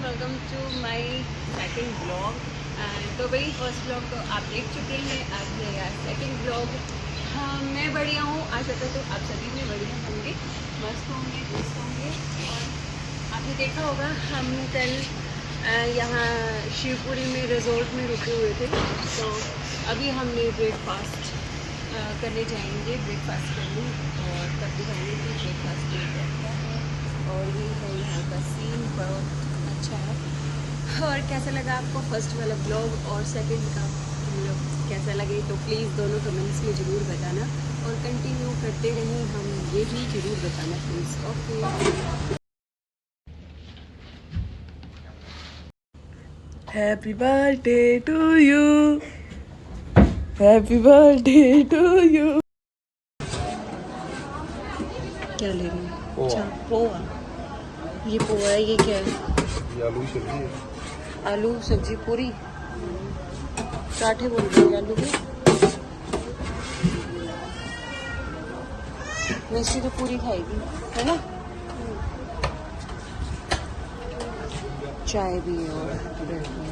Welcome to my second blog. तो भाई first blog तो आप देख चुके हैं, आज है सेकंड ब्लॉग। हाँ, मैं बढ़िया हूँ, आशा करता हूँ आप सभी में बढ़िया होंगे, मस्त होंगे, खुश होंगे। और आपने देखा होगा हम कल यहाँ शिवपुरी में रिजॉर्ट में रुके हुए थे, तो अभी हमने ब्रेकफास्ट करने जाएंगे, ब्रेकफास्ट करने, और तब दिखाएंगे कि ब्रेकफास्ट में क्या क्या है। और ये है यहाँ का सीन, बहुत अच्छा है। और कैसा लगा आपको फर्स्ट वाला ब्लॉग और सेकंड का ब्लॉग कैसा लगे, तो प्लीज़ दोनों कमेंट्स में ज़रूर बताना, और कंटिन्यू करते रहें हम, ये भी ज़रूर बताना please. Okay, happy birthday to you, happy birthday to you. क्या ले रही हूँ? अच्छा, पोहा। ये पोहा है, ये क्या है? ये आलू सब्जी है। आलू सब्जी पूरी, पराठे बोल रहे हैं आलू के। मिस्टी तो पूरी खाएगी, है ना? चाय भी और ब्रेड भी।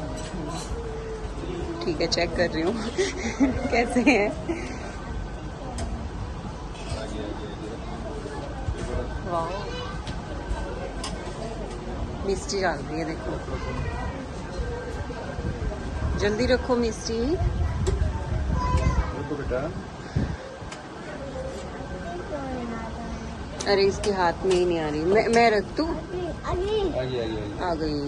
ठीक है, चेक कर रही हूँ कैसे हैं। वाह, मिस्टी डाल रही है, देखो। जल्दी रखो मिस्टी। तो बेटा अरे इसके हाथ में ही नहीं आ रही, मैं रख दूँ? आ गई।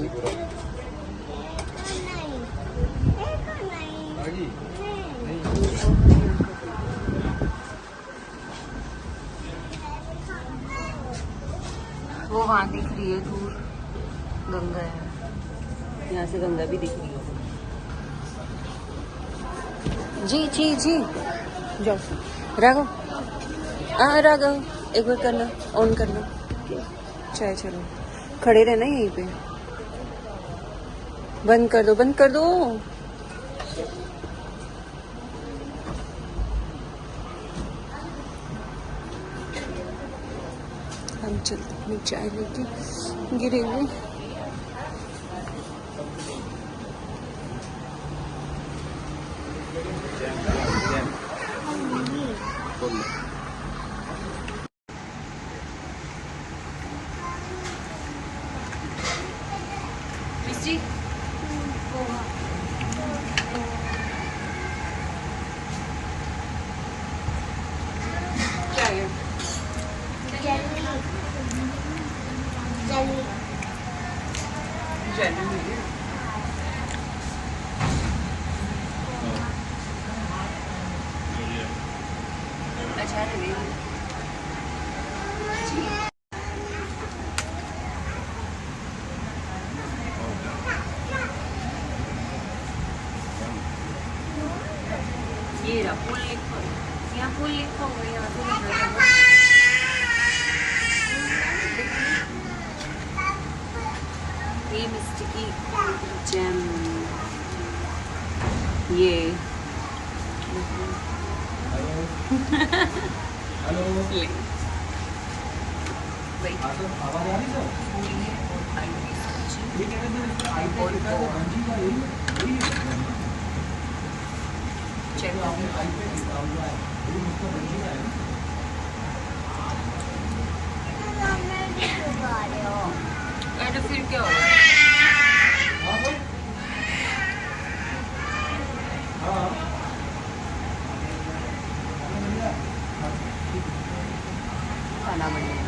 वो वहाँ दिख रही है दूर, गंगा है, यहाँ से गंगा भी दिख रही है। जी जी जी, जाओ राघव, राघव एक बार करना, ऑन करना चाहे। चलो खड़े रहना यहीं पे, बंद कर दो, बंद कर दो। हम चलते अपनी चाय लेके, गिरेंगे। मिस्टी क्या है? जेली। अच्छा है। ये रहा फुल लिखो, यहाँ फुल लिखो हुआ, यहाँ से लिखा है। ये मिस्टी की जैम, ये हेलो ले भाई। आवाज आ रही है पूरी है और आलू की सब्जी ये कहते हैं आईफोन का गंजी का यही चेक तो फिर क्या होगा? खाना बनेगा।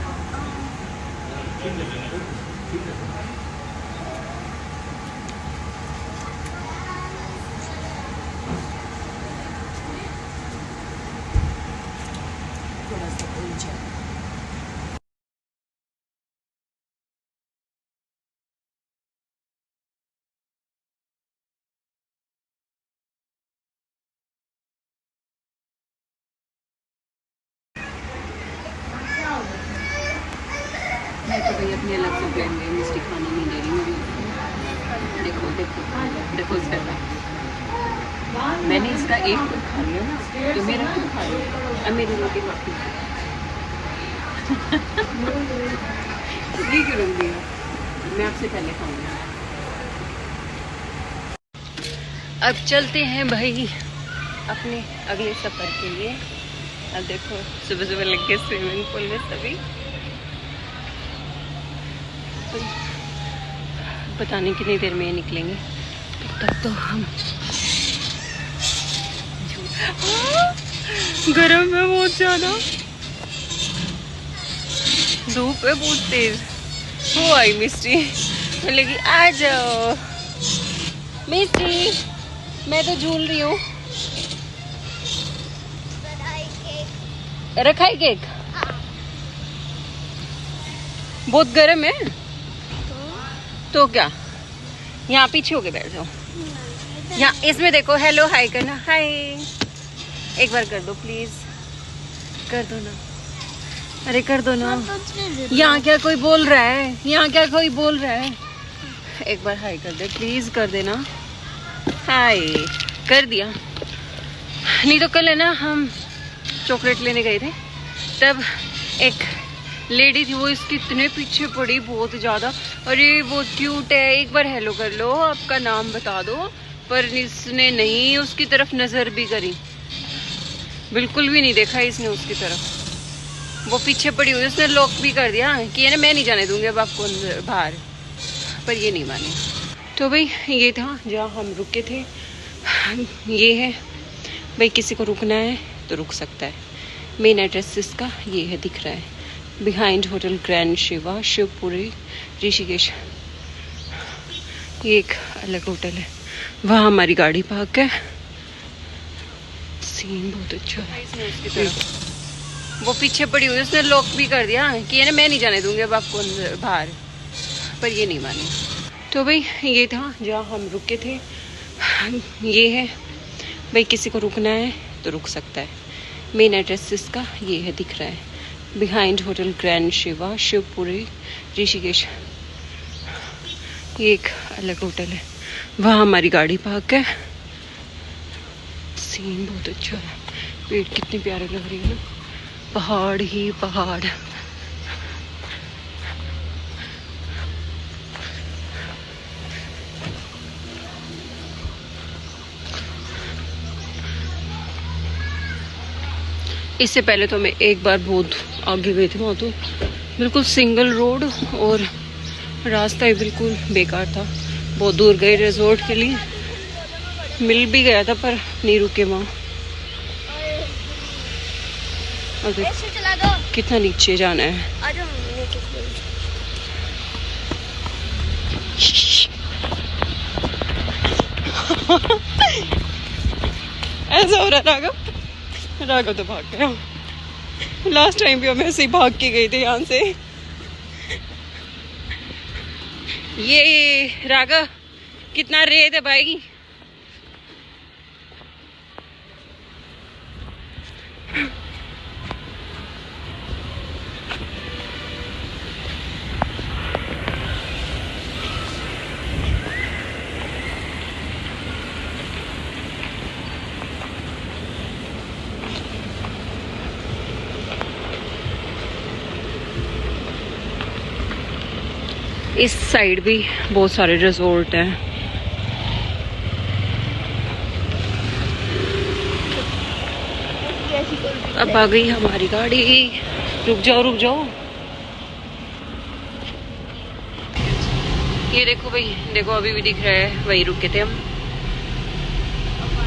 थोड़ा सा उलझा। मैं तो भाई अपनी अलग से प्लान गई, मिस्टी खाना नहीं दे रही मुझे। देखो देखो देखो इसका, मैंने इसका एक तो खा लिया ना, तो मेरा क्यों खा लिया? अब मेरी रोटी बाकी ये क्यों रख दिया? मैं आपसे पहले खाऊंगी। अब चलते हैं भाई अपने अगले सफर के लिए। अब देखो सुबह सुबह लग गए स्विमिंग पूल में सभी। तो पता नहीं कितनी देर में निकलेंगे, तब तक तो हम गरम है बहुत ज्यादा, धूप है बहुत तेज। वो आई मिस्टी, बोलेगी आ जाओ मिस्टी, मैं तो झूल रही हूँ। रखा है केक? बहुत गर्म है तो क्या, यहाँ पीछे होके बैठ जाओ। यहाँ इसमें देखो, हेलो हाय करना, हाय एक बार कर दो प्लीज, कर दो ना, अरे कर दो ना। यहाँ क्या कोई बोल रहा है, यहाँ क्या कोई बोल रहा है, एक बार हाय कर दे प्लीज, कर देना। हाय कर दिया। नहीं तो कल है ना हम चॉकलेट लेने गए थे, तब एक लेडी थी, वो इसके इतने पीछे पड़ी बहुत ज़्यादा, अरे बहुत क्यूट है, एक बार हेलो कर लो, आपका नाम बता दो, पर इसने नहीं उसकी तरफ नज़र भी करी, बिल्कुल भी नहीं देखा इसने उसकी तरफ। वो पीछे पड़ी हुई, उसने लॉक भी कर दिया कि है ना मैं नहीं जाने दूंगी अब आपको बाहर, पर ये नहीं मानी। तो भाई ये था जहाँ हम रुके थे। ये है भाई, किसी को रुकना है तो रुक सकता है। मेन एड्रेस इसका ये है, दिख रहा है, behind hotel grand Shiva, Shivpuri, Rishikesh. ये एक अलग होटल है, वहाँ हमारी गाड़ी पार्क है। सीन बहुत अच्छा है उसकी तरफ। वो पीछे पड़ी हुई, उसने लॉक भी कर दिया कि है ना मैं नहीं जाने दूंगी अब आपको बाहर, पर ये नहीं मानी। तो भाई ये था जहाँ हम रुके थे। ये है भाई, किसी को रुकना है तो रुक सकता है। मेन एड्रेस इसका ये है, दिख रहा है, behind hotel grand Shiva, Shivpuri, Rishikesh. ये एक अलग होटल है, वहाँ हमारी गाड़ी पार्क है। सीन बहुत अच्छा है, पेड़ कितने प्यारे लग रहे हैं ना, पहाड़ ही पहाड़। इससे पहले तो मैं एक बार बहुत आगे गई थी, वहाँ तो बिल्कुल सिंगल रोड और रास्ता ही बिल्कुल बेकार था। बहुत दूर गए रिजॉर्ट के लिए, मिल भी गया था पर नहीं रुके वहाँ। और देखो कितना नीचे जाना है। ऐसा हो रहा राघव तो भाग गया। लास्ट टाइम भी हम ऐसे ही भाग के गए थे यहाँ से। ये राघव कितना रेत है भाई। इस साइड भी बहुत सारे रिजॉर्ट हैं। अब आ गई हमारी गाड़ी, रुक जाओ रुक जाओ। ये देखो भाई, देखो अभी भी दिख रहा है, वही रुके थे हम।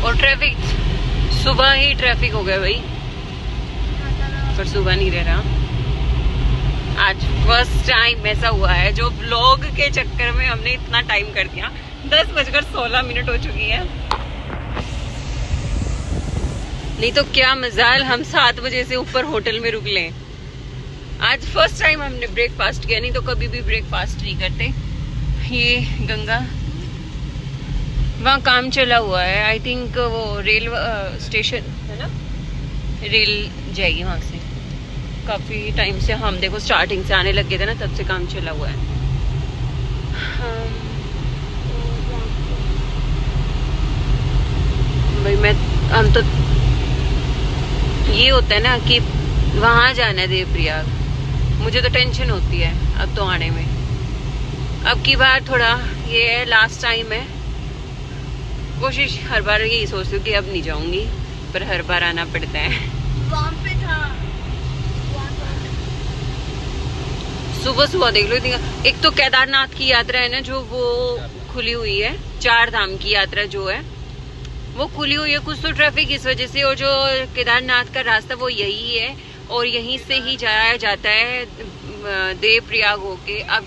और ट्रैफिक, सुबह ही ट्रैफिक हो गया भाई, पर सुबह नहीं रह रहा। आज फर्स्ट टाइम ऐसा हुआ है जो व्लॉग के चक्कर में हमने इतना टाइम कर दिया। 10:16 हो चुकी है। नहीं तो क्या मजाल हम 7 बजे से ऊपर होटल में रुक लें। आज फर्स्ट टाइम हमने ब्रेकफास्ट किया, नहीं तो कभी भी ब्रेकफास्ट नहीं करते। ये गंगा, वहाँ काम चला हुआ है, आई थिंक वो रेल स्टेशन है ना, रेल जाएगी वहाँ से। काफी टाइम से हम देखो स्टार्टिंग से आने लगे थे ना, तब से काम चला हुआ है। भाई हम तो ये होता है ना कि वहां जाना है देवप्रयाग, मुझे तो टेंशन होती है अब तो आने में। अब की बार थोड़ा ये है, लास्ट टाइम है कोशिश हर बार यही सोचती हूँ कि अब नहीं जाऊंगी, पर हर बार आना पड़ता है। वहाँ पे था सुबह सुबह देख लो इतनी। एक तो केदारनाथ की यात्रा है ना जो वो खुली हुई है, 4 धाम की यात्रा जो है वो खुली हुई है, कुछ तो ट्रैफिक इस वजह से, और जो केदारनाथ का रास्ता वो यही है और यहीं से ही जाया जाता है देवप्रयाग होके। अब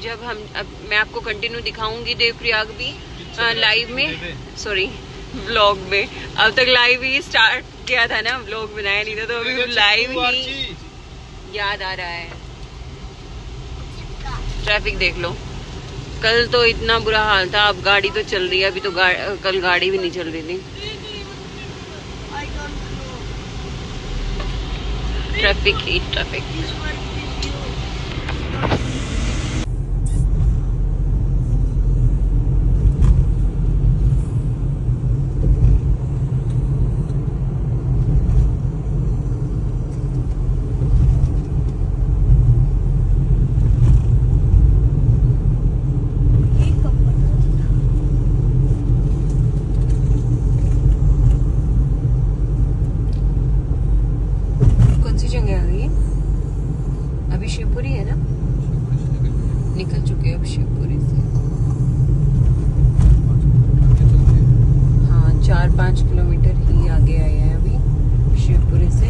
मैं आपको कंटिन्यू दिखाऊंगी देवप्रयाग भी लाइव में, सॉरी व्लॉग में। अब तक लाइव ही स्टार्ट किया था ना, व्लॉग बनाया नहीं था, तो अभी लाइव ही याद आ रहा है। ट्रैफिक देख लो, कल तो इतना बुरा हाल था, अब गाड़ी तो चल रही है, अभी तो कल गाड़ी भी नहीं चल रही थी। ट्रैफिक ही ट्रैफिक। अभी शिवपुरी है ना, निकल चुके हैं अब शिवपुरी से। हाँ 4-5 किलोमीटर ही आगे आए हैं अभी शिवपुरी से।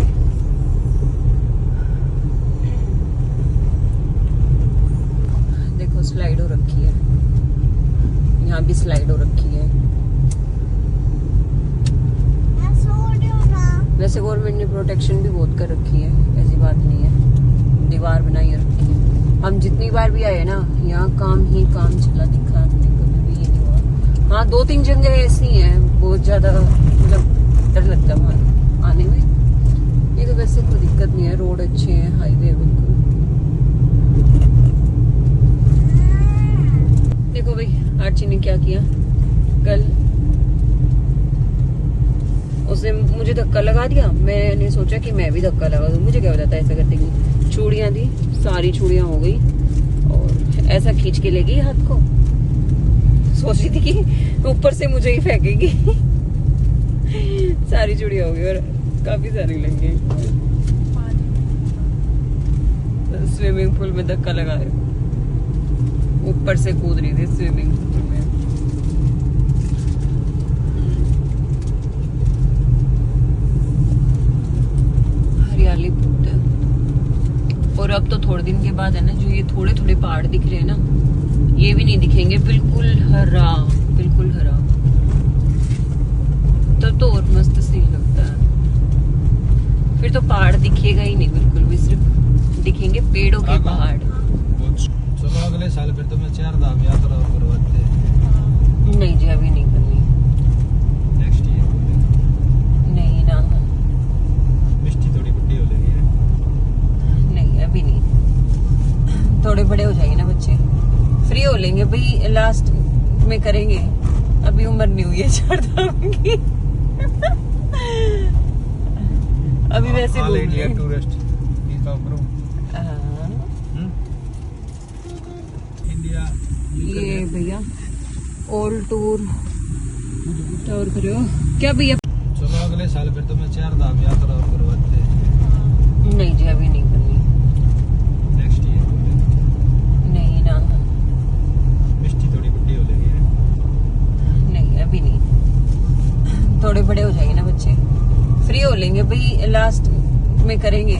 देखो स्लाइड हो रखी है, यहाँ भी स्लाइड हो रखी है। वैसे गवर्नमेंट ने प्रोटेक्शन भी बहुत कर रखी है, ऐसी बात नहीं है, दीवार बनाई रखी है। हम जितनी बार भी आए ना, यहाँ काम ही काम चला दिखा, हमने कभी भी ये नहीं हुआ। हाँ 2-3 जगह ऐसी हैं बहुत ज्यादा, मतलब डर लगता है वहाँ आने में। ये तो वैसे कोई दिक्कत नहीं है, रोड अच्छे हैं, हाईवे बिल्कुल। देखो भाई आर्ची ने क्या किया कल, उसने मुझे धक्का लगा दिया, मैंने सोचा कि मैं भी धक्का लगा दूं, मुझे क्या हो जाता है ऐसा करते कि। चूड़ियां दी, सारी चूड़ियां हो गई, और ऐसा खींच के ले गई हाथ को, सोच रही थी कि ऊपर से मुझे ही फेंकेगी। सारी चूड़ियां हो गई और काफी सारी लग गई। स्विमिंग पूल में धक्का लगा रही, ऊपर से कूद रही थी स्विमिंग पूल में। हरियाली बहुत है, और अब तो थोड़े दिन के बाद है ना, जो ये थोड़े थोड़े पहाड़ दिख रहे हैं ना, ये भी नहीं दिखेंगे, बिल्कुल हरा, बिल्कुल हरा। तब तो और मस्त सीन लगता है। फिर तो पहाड़ दिखेगा ही नहीं बिल्कुल भी, सिर्फ दिखेंगे पेड़ों के पहाड़। चलो अगले साल फिर तो मैं 4 धाम यात्रा करवाते हैं। नहीं जी अभी नहीं करनी, नेक्स्ट ईयर नहीं ना, मिष्टी थोड़ी बुढ़ी हो गई है। नहीं अभी नहीं, थोड़े बड़े हो जाएंगे ना बच्चे, फ्री हो लेंगे भाई, लास्ट में करेंगे, अभी उम्र नहीं हुई है 4 धाम की। अभी वैसे ऑल इंडिया टूरिस्ट वीजा करो इंडिया। ये भैया ऑल टूर करो क्या भैया? चलो अगले साल फिर तो मैं 4 धाम यात्रा करवाते हैं। नहीं जी अभी नहीं करनी, नेक्स्ट ईयर नहीं ना, मिष्टी थोड़ी बुढ़ी हो गई है। नहीं अभी नहीं, थोड़े बड़े हो जाएंगे ना बच्चे, फ्री हो लेंगे भाई, लास्ट में करेंगे,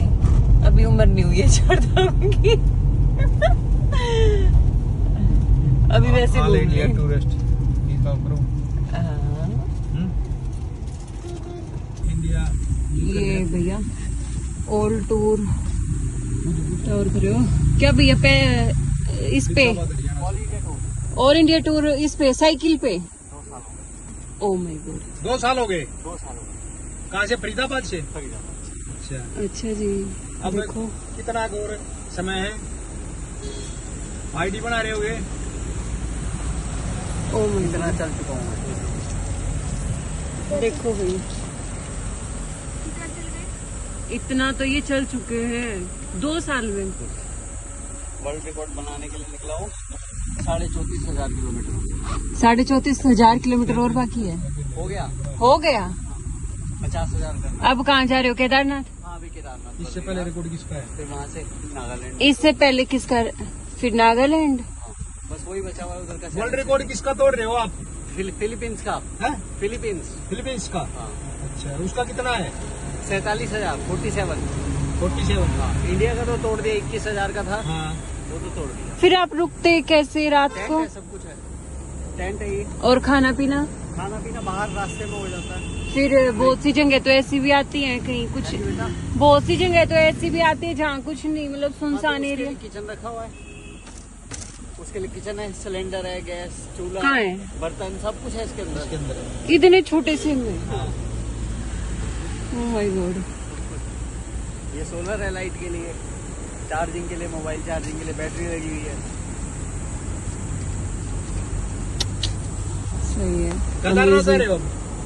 अभी उम्र नहीं हुई है 4 धाम की। अभी वैसे ऑल इंडिया टूरिस्ट वीजा करो इंडिया। ये भैया ऑल टूर करो क्या भैया? इस पे ऑल इंडिया टूर, इस पे साइकिल पे। ओ माय गॉड 2 साल हो गए। कहाँ से? फरीदाबाद से। अच्छा अच्छा जी। अब देखो कितना और समय है? आईडी बना रहे होगे? ओ माय कितना चल चुका हूँ? गॉड, देखो भाई इतना तो ये चल चुके हैं 2 साल में। वर्ल्ड रिकॉर्ड बनाने के लिए निकला हूँ। 34,500 किलोमीटर। 34,500 किलोमीटर और बाकी है। हो गया हो गया। 50,000 का। अब कहाँ जा रहे हो? केदारनाथ? हाँ अभी केदारनाथ। इससे पहले रिकॉर्ड किसका है? फिर वहाँ से नागालैंड। इससे पहले किसका? फिर नागालैंड। बस वही बचा हुआ उधर का। वर्ल्ड रिकॉर्ड किसका तोड़ रहे हो आप? फिलीपींस का है। फिलीपींस का। हाँ। अच्छा उसका कितना है? 47,000 47। 47। हाँ इंडिया का तो तोड़ दिया, 21,000 का था। हाँ वो तो तोड़ दिया। फिर आप रुकते कैसे रात टेंट को? है, सब कुछ है, टेंट है ये। और खाना पीना? खाना पीना बाहर रास्ते में हो जाता है। फिर बहुत सी जगह तो ऐसी भी आती हैं कहीं कुछ, हाँ जी बेटा। बहुत सी जगह तो ऐसी भी आती है जहाँ कुछ नहीं, मतलब सुनसान एरिया। किचन रखा हुआ है, उसके लिए किचन है, सिलेंडर है, गैस, चूल्हा, कहाँ है? बर्तन, सब कुछ है इसके अंदर। इतने छोटे से में? हाँ। Oh my God. ये सोलर है लाइट के लिए, चार्जिंग के लिए, मोबाइल चार्जिंग के लिए बैटरी लगी हुई है। सही है। केदारनाथ जा रहे हो?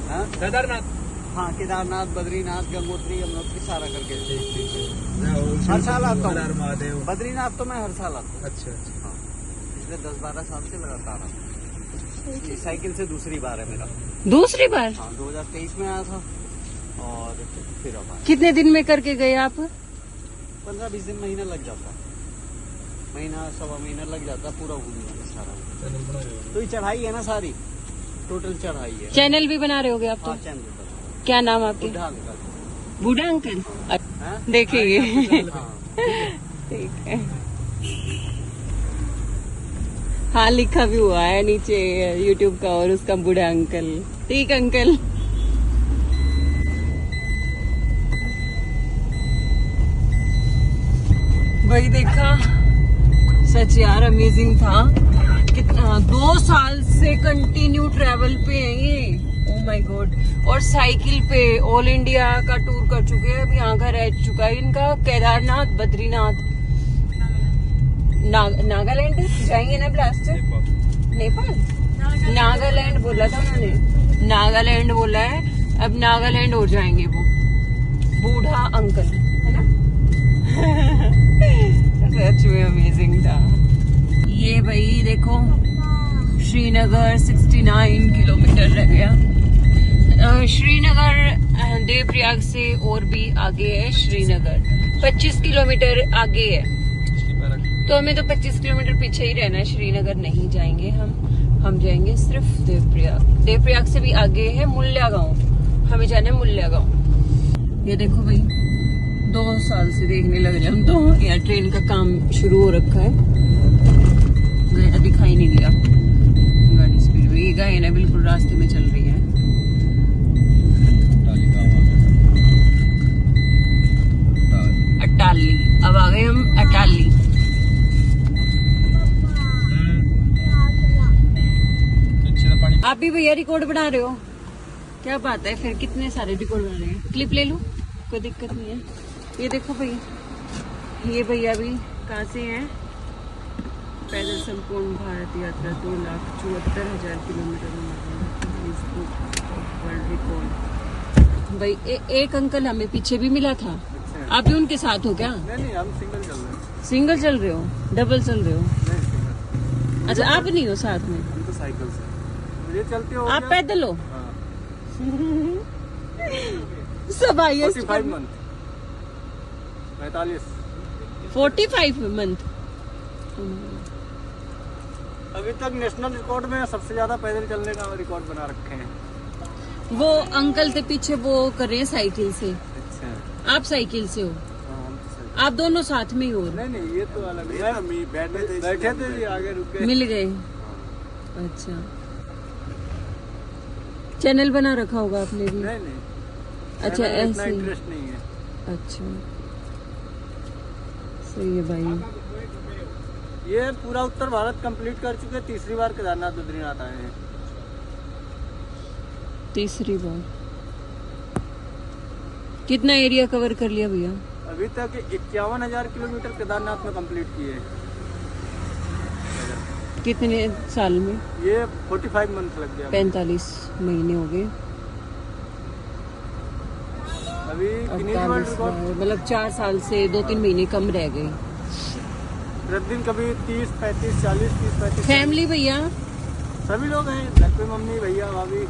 हाँ केदारनाथ। हाँ केदारनाथ, बद्रीनाथ, गंगोत्री, यमुनोत्री सारा करके। ठीक। हर साल आता हर हूँ। महादेव। बद्रीनाथ तो मैं हर साल आता हूँ। अच्छा हाँ पिछले 10-12 साल से लगातार आता हूँ। ये साइकिल से दूसरी बार है मेरा। दूसरी बार? हाँ 2023 में आया था और फिर अब आया। कितने दिन में करके गए आप? 15-20 दिन, महीना लग जाता है, महीना सवा महीना लग जाता पूरा घूमने में सारा। तो ये चढ़ाई है ना सारी, टोटल चढ़ाई है। चैनल भी बना रहे होगे आप तो? हाँ चैनल पर। क्या नाम आपके? बुढ़ा अंकल। बूढ़ा अंकल? हाँ? देखेंगे। हाँ। ठीक है। हाँ लिखा भी हुआ है नीचे YouTube का और उसका बूढ़ा अंकल। ठीक अंकल। वही देखा, सच यार अमेजिंग था। कितना 2 साल से कंटिन्यू ट्रैवल पे है ये। Oh my God. और साइकिल पे ऑल इंडिया का टूर कर चुके हैं। अब यहाँ का रह चुका है इनका केदारनाथ, बद्रीनाथ, नागालैंड जाएंगे ना ब्लास्टर? नेपाल? नागालैंड बोला था उन्होंने, नागालैंड बोला है। अब नागालैंड हो जाएंगे वो बूढ़ा अंकल, है ना? सच में अमेजिंग था ये। भाई देखो श्रीनगर 69 किलोमीटर रह गया। श्रीनगर देवप्रयाग से और भी आगे है श्रीनगर, 25 किलोमीटर आगे है। तो हमें तो 25 किलोमीटर पीछे ही रहना है, श्रीनगर नहीं जाएंगे हम जाएंगे सिर्फ देवप्रयाग। देवप्रयाग से भी आगे है मुल्या गांव, हमें जाना है मुल्या गांव। ये देखो भाई 2 साल से देखने लग रहे हम तो। यहाँ ट्रेन का काम शुरू हो रखा है, गया दिखाई नहीं दिया गाड़ी स्पीड में। ये गए ना बिल्कुल रास्ते में चल रही है। अटाली, अब आ गए हम अटाली। आप भी भैया रिकॉर्ड बना रहे हो? क्या बात है, फिर कितने सारे रिकॉर्ड बना रहे हैं। क्लिप ले लूं, कोई दिक्कत नहीं है। ये देखो भाई, ये भैया भी कहाँ से हैं? पैदल संपूर्ण भारत यात्रा 2,74,000 किलोमीटर वर्ल्ड रिकॉर्ड। भाई एक अंकल हमें पीछे भी मिला था। अच्छा। आप भी उनके साथ हो क्या? नहीं हम सिंगल चल रहे हैं। सिंगल चल रहे हो? डबल चल रहे हो? नहीं सिंगल। अच्छा आप नहीं हो साथ में? हम तो साइकिल से। ये चलते हो? आप पैदल हो? हाँ। सब आइए 45 मंथ। 45 मंथ। अभी तक नेशनल रिकॉर्ड में सबसे ज्यादा पैदल चलने का रिकॉर्ड बना रखे हैं। वो अंकल थे पीछे, वो कर रहे हैं साइकिल से। अच्छा। आप साइकिल से हो? हाँ, हम तो साइकिल। आप दोनों साथ में ही हो? नहीं ये तो अलग है। बैठे थे जी, आगे रुक गए। मिल गए? अच्छा। चैनल बना रखा होगा आपने भी? नहीं अच्छा इतना ऐसे। इंटरेस्ट नहीं है। अच्छा सही है भाई। ये पूरा उत्तर भारत कंप्लीट कर चुके, तीसरी बार केदारनाथ बद्रीनाथ आए हैं। तीसरी बार। कितना एरिया कवर कर लिया भैया? अभी तक 51,000 किलोमीटर केदारनाथ में कंप्लीट किए हैं। कितने साल में? ये 45 मंथ लग गया। 45 महीने हो गए। अभी गिनीज वर्ल्ड रिकॉर्ड मतलब 4 साल से 2-3 महीने कम रह गए। प्रतिदिन कभी 30, 35, 40, 30, 35। फैमिली भैया? सभी लोग हैं घर पे, मम्मी भैया भाभी।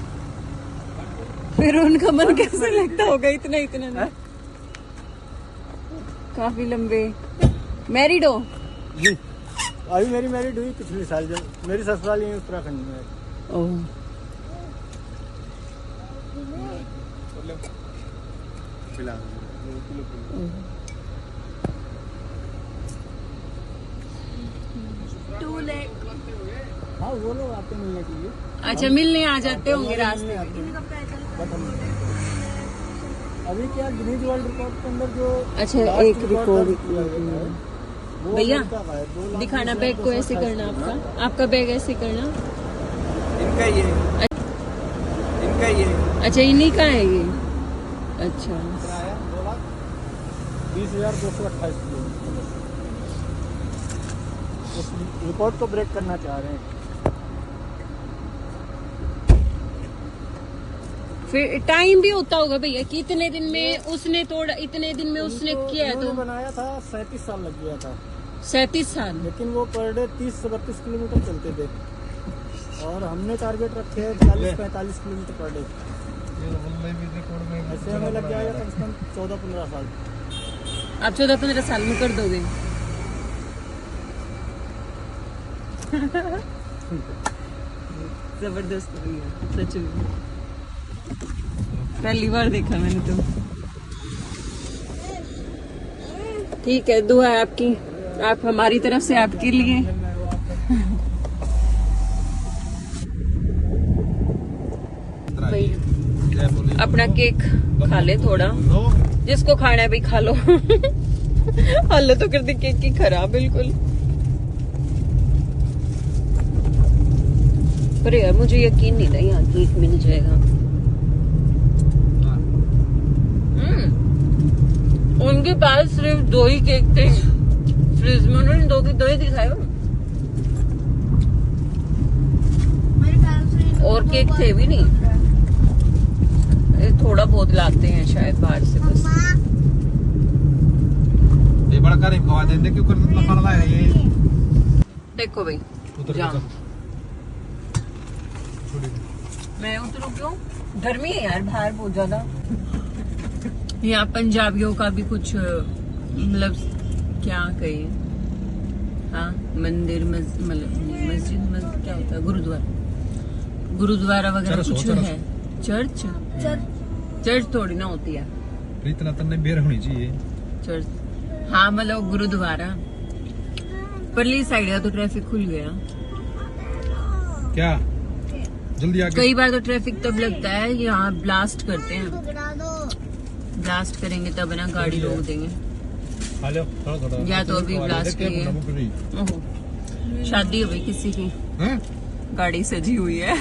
फिर उनका मन कैसे लगता होगा इतना इतना ना? काफी लंबे। मैरिड हो? जी, अभी मेरी मैरिड हुई पिछले साल, जब मेरी ससुराल यहीं उत्तराखंड में है। ओह, हाँ, वो लोग आते मिलने के लिए। अच्छा, मिलने आ जाते होंगे रास्ते में। बट हम अभी क्या गिनीज वर्ल्ड रिकॉर्ड के अंदर जो अच्छा, last एक record रिकॉर्ड किया गया है, वो भैया, अमेरिका का है। 2 लाख दिखाना बैग को ऐसे करना, आपका बैग ऐसे करना। इनका ये, इनका ये अच्छा, इन्हीं का है ये। अच्छा, किराया 2,20,228 किलोमीटर। उस रिकॉर्ड को ब्रेक करना चाह रहे हैं। फिर टाइम भी होता होगा भैया कि इतने दिन में उसने तोड़ा, इतने दिन में उसने किया है। तो उन्होंने बनाया था 37 साल लग गया था, 37 साल। लेकिन वो पर डे 30 से 32 किलोमीटर चलते थे, और हमने टारगेट रखे हैं 40-45 किलोमीटर पर डे। ऐसे हमें लग जाएगा कम से कम 14-15 साल। आप 14-15 साल में कर दोगे? जबरदस्त भैया, सच में पहली बार देखा मैंने तो। ठीक है, दुआ है आपकी, आप हमारी तरफ से आपके लिए। भाई अपना केक खा ले थोड़ा, जिसको खाना है भाई खा लो। हालत तो कर दी केक की खराब बिल्कुल। पर यार मुझे यकीन नहीं था यहाँ केक मिल जाएगा। उनके पास सिर्फ 2 ही केक थे फ्रिज में, उन्होंने 2 के 2 ही दिखाए। और केक थे भी नहीं, थोड़ा बहुत लाते हैं शायद बाहर से बस। ये बड़ा करे खवा देंगे क्यों कर खाना लाए ये। देखो भाई, जाम। मैं उतरूं क्यों? गर्मी है यार बाहर बहुत ज्यादा। यहाँ पंजाबियों का भी कुछ मतलब क्या कहिए, हाँ, मंदिर मस्जिद क्या होता है, गुरुद्वारा वगैरह कुछ है। चर्च थोड़ी ना होती है, इतना तन्ने बेर होनी चाहिए चर्च। हाँ, मतलब गुरुद्वारा। परली साइड का तो ट्रैफिक खुल गया क्या, जल्दी आगे। कई बार तो ट्रैफिक तब लगता है, यहाँ ब्लास्ट करते हैं, ब्लास्ट करेंगे तब ना गाड़ी रोक देंगे। हेलो, थोड़ा या तो अभी ब्लास्ट किए। ओहो, शादी हो गई किसी की, गाड़ी सजी हुई है।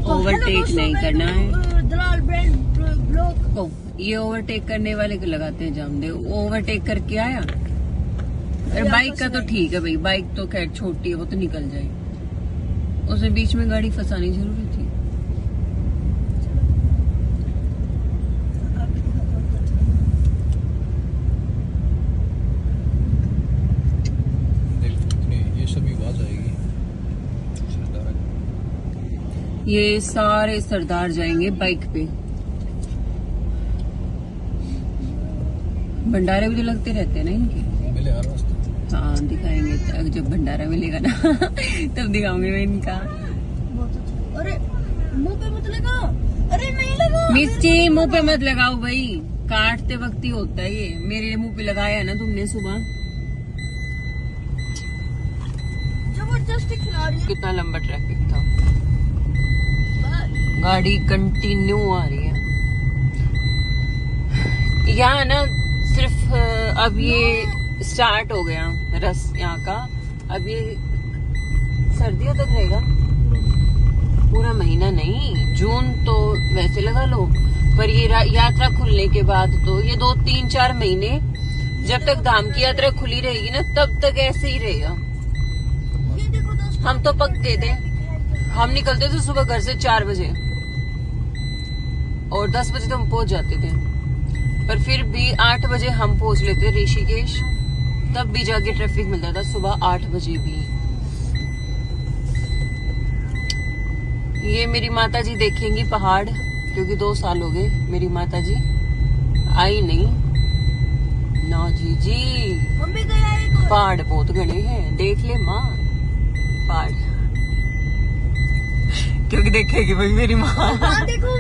ओवरटेक नहीं करना है। ओ, ये ओवरटेक करने वाले को लगाते हैं जाम। दे ओवरटेक करके आया। अरे बाइक का तो ठीक है भाई, बाइक तो खैर छोटी है, वो तो निकल जाएगी। उसे बीच में गाड़ी फंसानी जरूरी थी। ये सभी आवाज आएगी। ये सारे सरदार जाएंगे बाइक पे। भंडारे भी तो लगते रहते हैं ना इनके। मिले हर रास्ते। हाँ, दिखाएंगे जब भंडारा मिलेगा ना। तब दिखाऊंगी मैं इनका। अरे मुंह पे मत लगाओ, अरे नहीं लगाओ। मिस्टी मुंह पे मत लगाओ भाई, काटते वक्त ही होता है ये। मेरे मुंह पे लगाया ना तुमने सुबह। जबरदस्ती खिला रही है। कितना लंबा ट्रैफिक था, गाड़ी कंटिन्यू आ रही है। यहाँ ना सिर्फ अब ये स्टार्ट हो गया रस यहाँ का। अब ये सर्दियों तक रहेगा, पूरा महीना नहीं। जून तो वैसे लगा लो, पर ये यात्रा खुलने के बाद तो ये 2-3-4 महीने, जब तक धाम की यात्रा खुली रहेगी ना, तब तक ऐसे ही रहेगा। हम तो पक्के थे, हम निकलते थे सुबह घर से 4 बजे और 10 बजे तो हम पहुंच जाते थे। पर फिर भी 8 बजे हम पहुंच लेते ऋषिकेश, तब भी जाके ट्रैफिक मिलता था सुबह 8 बजे भी। ये मेरी माता जी देखेंगी पहाड़, क्योंकि 2 साल हो गए मेरी माता जी आई नहीं। ना जी मम्मी गया है पहाड़ बहुत घने हैं, देख ले माँ पहाड़, क्योंकि देखेगी भाई मेरी माँ। वहाँ देखो,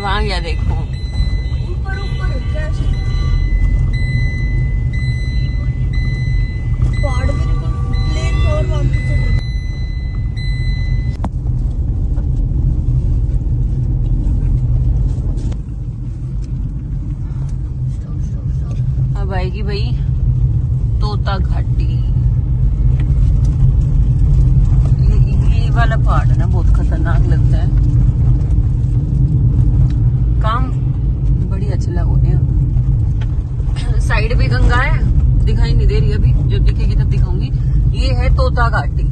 वहाँ क्या देखो, ऊपर ऊपर कैसे पहाड़ बिल्कुल प्लेन और वहाँ पे चढ़ रहे। अब आएगी भाई तोता घाटी। ये वाला पहाड़ है ना, बहुत खतरनाक लगता है। काम बढ़िया चला हो गया। साइड में गंगा है, दिखाई नहीं दे रही अभी, जब दिखेगी तब दिखाऊंगी। ये है तोता घाटी,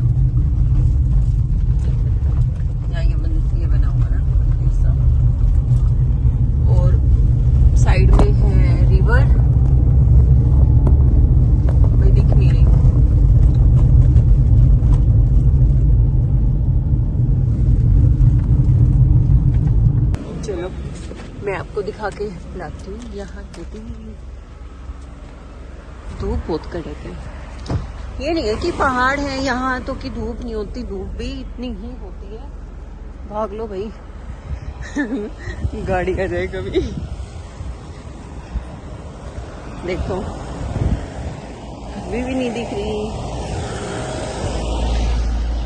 ये बना हुआ ना ऐसा, और साइड में है रिवर, भाई दिख नहीं रही। चलो मैं आपको दिखा के लाती हूँ। यहाँ देखती धूप बहुत कड़क है। ये नहीं है कि पहाड़ है यहाँ तो कि धूप नहीं होती, धूप भी इतनी ही होती है। भाग लो भाई गाड़ी आ जाए कभी। देखो अभी भी नहीं दिख रही।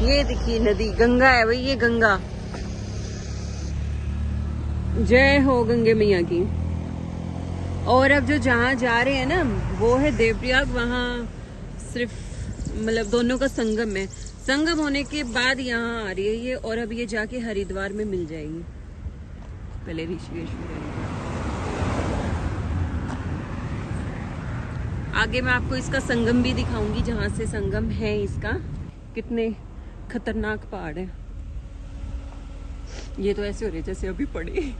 ये दिखी नदी, गंगा है भाई, ये गंगा। जय हो गंगे मैया की। और अब जो जहाँ जा रहे हैं ना वो है देवप्रयाग। वहाँ सिर्फ मतलब दोनों का संगम है। संगम होने के बाद यहाँ आ रही है ये, और अब ये जाके हरिद्वार में मिल जाएगी। पहले ऋषिकेश में रहेगी। आगे मैं आपको इसका संगम भी दिखाऊंगी, जहाँ से संगम है इसका। कितने खतरनाक पहाड़ है। ये तो ऐसे हो रहे जैसे अभी पड़े।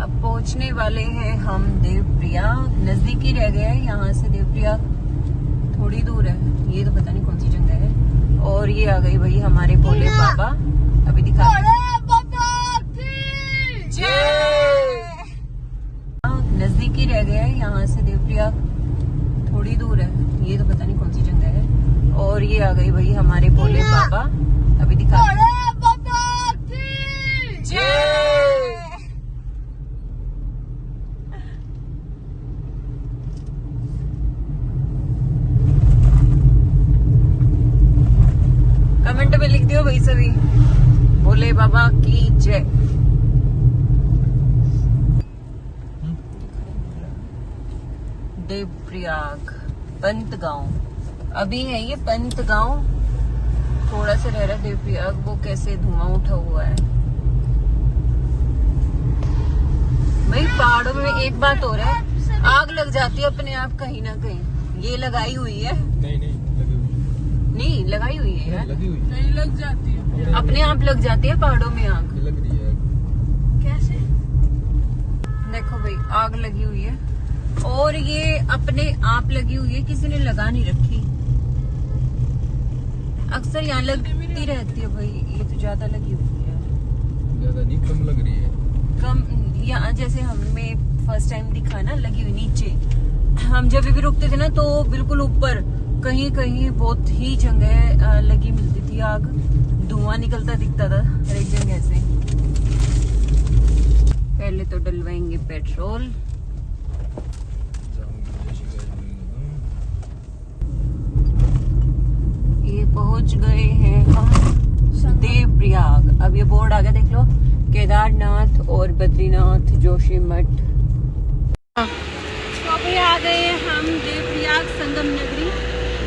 अब पहुंचने वाले हैं हम देवप्रयाग। नजदीक ही रह गए हैं यहाँ से देवप्रयाग, थोड़ी दूर है। ये तो पता नहीं कौन सी जगह है। और ये आ गई भाई हमारे भोले बाबा। अभी दिखा नजदीक ही रह गए हैं यहाँ से देवप्रयाग, थोड़ी दूर है। ये तो पता नहीं कौन सी जगह है। और ये आ गई भाई हमारे भोले बाबा। अभी दिखा कमेंट में लिख दियो भाई सभी, भोले बाबा की जय। देवप्रयाग पंत गांव अभी है ये पंत गांव। थोड़ा सा रह रहा है देवप्रयाग। वो कैसे धुआं उठा हुआ है भाई। पहाड़ों में एक बात हो रहा है, आग लग जाती है अपने आप कहीं ना कहीं। ये लगाई हुई है, नहीं लगाई हुई है यार, लगी हुई नहीं लग जाती है, अपने आप लग जाती है पहाड़ों में आग। लग रही है। कैसे? देखो भाई आग लगी हुई है, और ये अपने आप लगी हुई है, किसी ने लगा नहीं रखी। अक्सर यहाँ लगती रहती है भाई। ये तो ज्यादा लगी हुई है। ज्यादा नहीं, कम लग रही है। कम यहाँ जैसे हमें फर्स्ट टाइम दिखा ना, लगी हुई नीचे। हम जब भी रुकते थे ना तो बिल्कुल ऊपर कहीं कहीं बहुत ही जगह लगी मिलती थी आग। धुआं निकलता दिखता था हर एक जगह से। पहले तो डलवाएंगे पेट्रोल। ये पहुंच गए हैं हम देवप्रयाग। अब ये बोर्ड आ गया देख लो, केदारनाथ और बद्रीनाथ जोशीमठ। तो अभी आ गए हम देवप्रयाग संगम नगरी,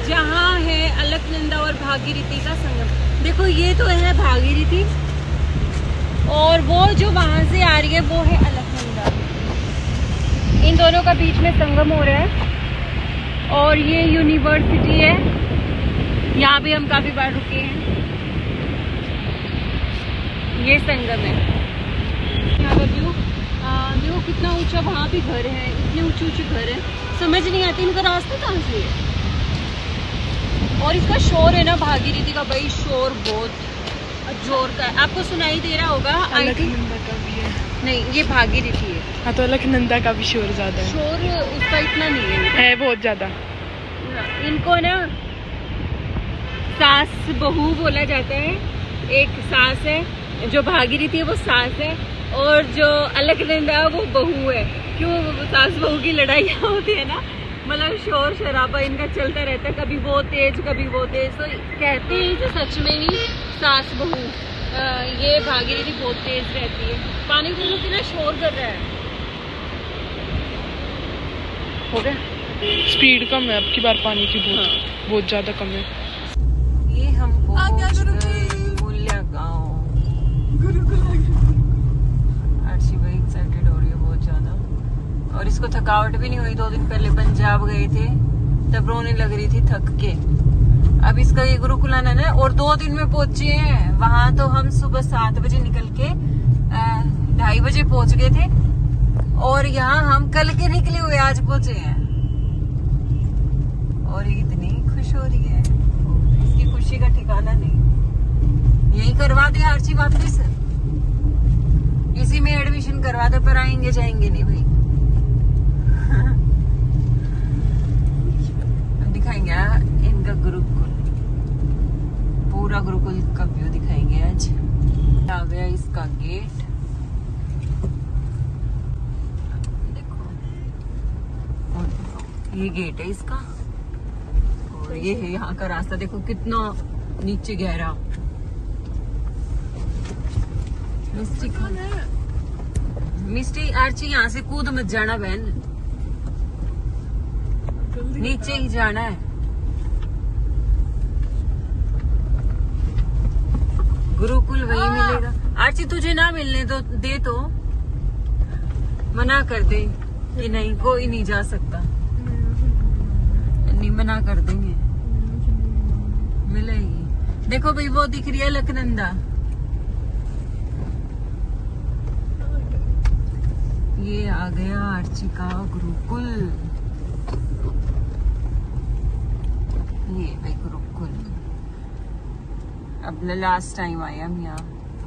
जहाँ है अलकनंदा और भागीरथी का संगम। देखो ये तो है भागीरथी, और वो जो वहां से आ रही है वो है अलकनंदा। इन दोनों का बीच में संगम हो रहा है। और ये यूनिवर्सिटी है, यहाँ भी हम काफी बार रुके हैं। ये संगम है। यहाँ का व्यू देखो कितना ऊंचा, वहाँ भी घर है, इतने ऊंचे ऊंचे घर है। समझ नहीं आती इनका रास्ता कहाँ से है। और इसका शोर है ना भागीरथी का, भाई शोर बहुत जोर का है, आपको सुनाई दे रहा होगा। अलकनंदा का भी है। नहीं, ये भागीरथी है। हाँ तो अलकनंदा का भी शोर ज्यादा है। शोर उसका इतना नहीं है बहुत ज्यादा। इनको ना सास बहू बोला जाता है। एक सास है जो भागीरथी है, वो सास है, और जो अलकनंदा है वो बहू है। क्यों सास बहू की लड़ाइयाँ होती है ना, मतलब शोर शराबा इनका चलता रहता है, कभी वो तेज कभी वो तेज। तो कहते हैं कि सच में ही सास बहू ये भागीरथी बहुत तेज रहती है। पानी दोनों की ना शोर कर रहा है। हो गया, स्पीड कम है अब की बार पानी की, बहुत ज्यादा कम है। ये हम पहुंच गए मूल्या गाँव। अर्शी भाई एक्साइटेड हो रही है बहुत ज्यादा, और इसको थकावट भी नहीं हुई। 2 दिन पहले पंजाब गए थे तब रोने लग रही थी थक के। अब इसका ये गुरुकुलाना है, और 2 दिन में पहुंचे हैं। वहां तो हम सुबह 7 बजे निकल के 2:30 बजे पहुंच गए थे, और यहाँ हम कल के निकले हुए आज पहुंचे हैं। और ये इतनी खुश हो रही है, इसकी खुशी का ठिकाना नहीं। यही करवा दे आर्ची वापस, इसी में एडमिशन करवा दे, पर आएंगे जाएंगे नहीं भाई। दिखाएंगे इनका गुरुकुल, पूरा गुरुकुल का व्यू दिखाएंगे आज। आ गया इसका गेट, देखो ये गेट है इसका, और ये है यहाँ का रास्ता। देखो कितना नीचे गहरा। मिस्टी आर्ची यहाँ से कूद मत जाना बहन, नीचे ही जाना है। गुरुकुल वही मिलेगा। आर्ची तुझे ना मिलने तो दे, तो मना कर दे कि नहीं कोई नहीं जा सकता, नहीं मना कर देंगे, मिलेगी। देखो भाई वो दिख रही है अलकनंदा, ये आ गया आर्ची का गुरुकुल। ये भाई गुरुकुल, अब लास्ट टाइम आए हम यहाँ,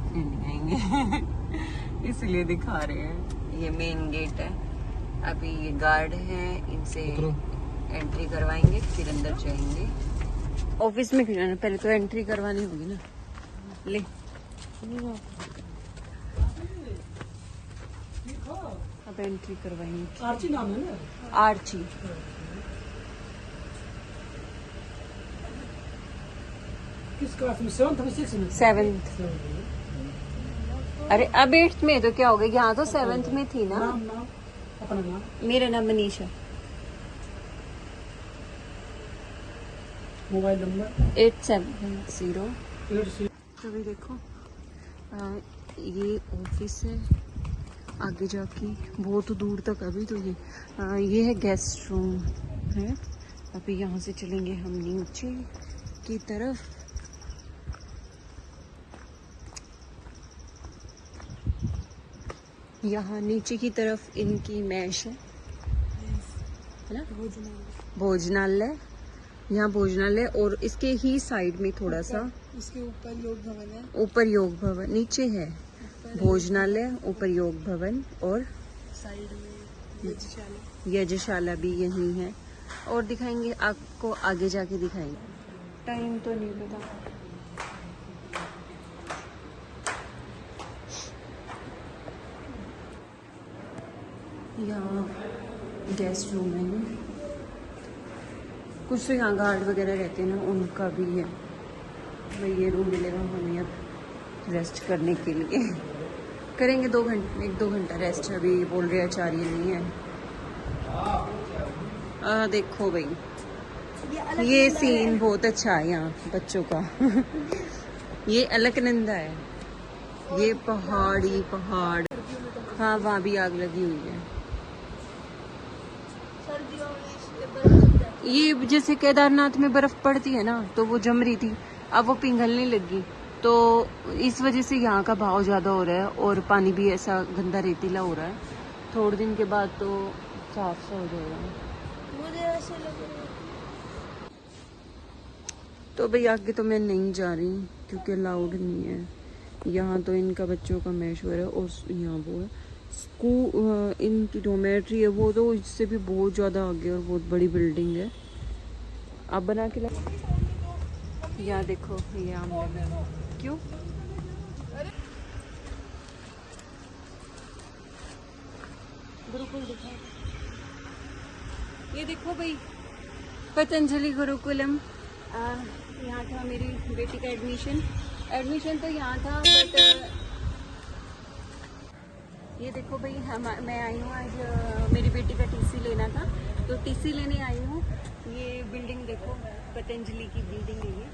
फिर नहीं आएंगे इसलिए दिखा रहे हैं। ये मेन गेट है, अभी ये गार्ड है, इनसे एंट्री करवाएंगे फिर अंदर जाएंगे। ऑफिस में क्यों जाना, पहले तो एंट्री करवानी होगी ना। ले अब एंट्री करवाएंगे। आर्ची नाम है ना? आर्ची। किस क्लास में? 7th में 6th में? 7th। अरे अब 8th में तो क्या हो गया, यहाँ तो 7th में थी ना। नाम अपना नाम? मेरा नाम मनीषा। Mobile number? 870। अभी देखो ये ऑफिस है, आगे जाके बहुत दूर तक। अभी तो ये है गेस्ट रूम है। अभी यहाँ से चलेंगे हम नीचे की तरफ। यहाँ नीचे की तरफ इनकी मैश है ना, भोजनालय। यहाँ भोजनालय, और इसके ही साइड में थोड़ा सा इसके ऊपर योग भवन है, ऊपर योग भवन, नीचे है भोजनालय, ऊपर योग भवन, और साइड में यज्ञशाला। यज्ञशाला भी यही है। और दिखाएंगे आपको, आगे जाके दिखाएंगे। टाइम तो नहीं पता। यहाँ गेस्ट रूम है ना, कुछ तो यहाँ गार्ड वगैरह रहते हैं ना, उनका भी है। भाई ये रूम मिलेगा हमें अब रेस्ट करने के लिए। करेंगे 1-2 घंटा रेस्ट। अभी बोल रहे आचार्य नहीं है। देखो भाई ये सीन बहुत अच्छा है यहाँ बच्चों का ये अलकनंदा है, ये पहाड़ी पहाड़। हाँ वहाँ भी आग लगी हुई है। ये जैसे केदारनाथ में बर्फ पड़ती है ना, तो वो जम रही थी, अब वो पिघलने लगी, तो इस वजह से यहाँ का भाव ज़्यादा हो रहा है, और पानी भी ऐसा गंदा रेतीला हो रहा है। थोड़े दिन के बाद तो साफ सा हो जाएगा। मुझे ऐसे लग रहा है तो भाई आगे तो मैं नहीं जा रही क्योंकि अलाउड नहीं है यहाँ। तो इनका बच्चों का मैशवर है और यहाँ वो है स्कूल, इनकी डोमेट्री है वो, तो इससे भी बहुत ज़्यादा आगे और बहुत बड़ी बिल्डिंग है। आप बना के ला, यहाँ देखो ये आम लगे हैं। क्यों? गुरुकुल दिखा, ये देखो भाई पतंजलि गुरुकुलम। यहाँ था मेरी बेटी का एडमिशन तो यहाँ था, बट ये देखो भाई मैं आई हूँ आज, मेरी बेटी का टीसी लेना था तो टीसी लेने आई हूँ। ये बिल्डिंग देखो, पतंजलि की बिल्डिंग है ये।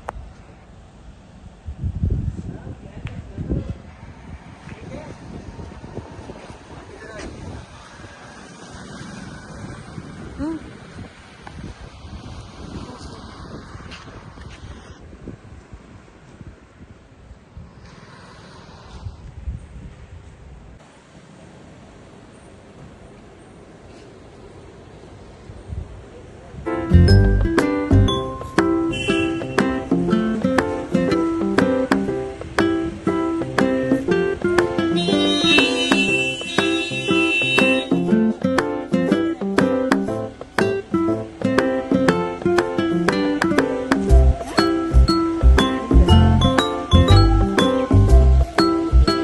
है।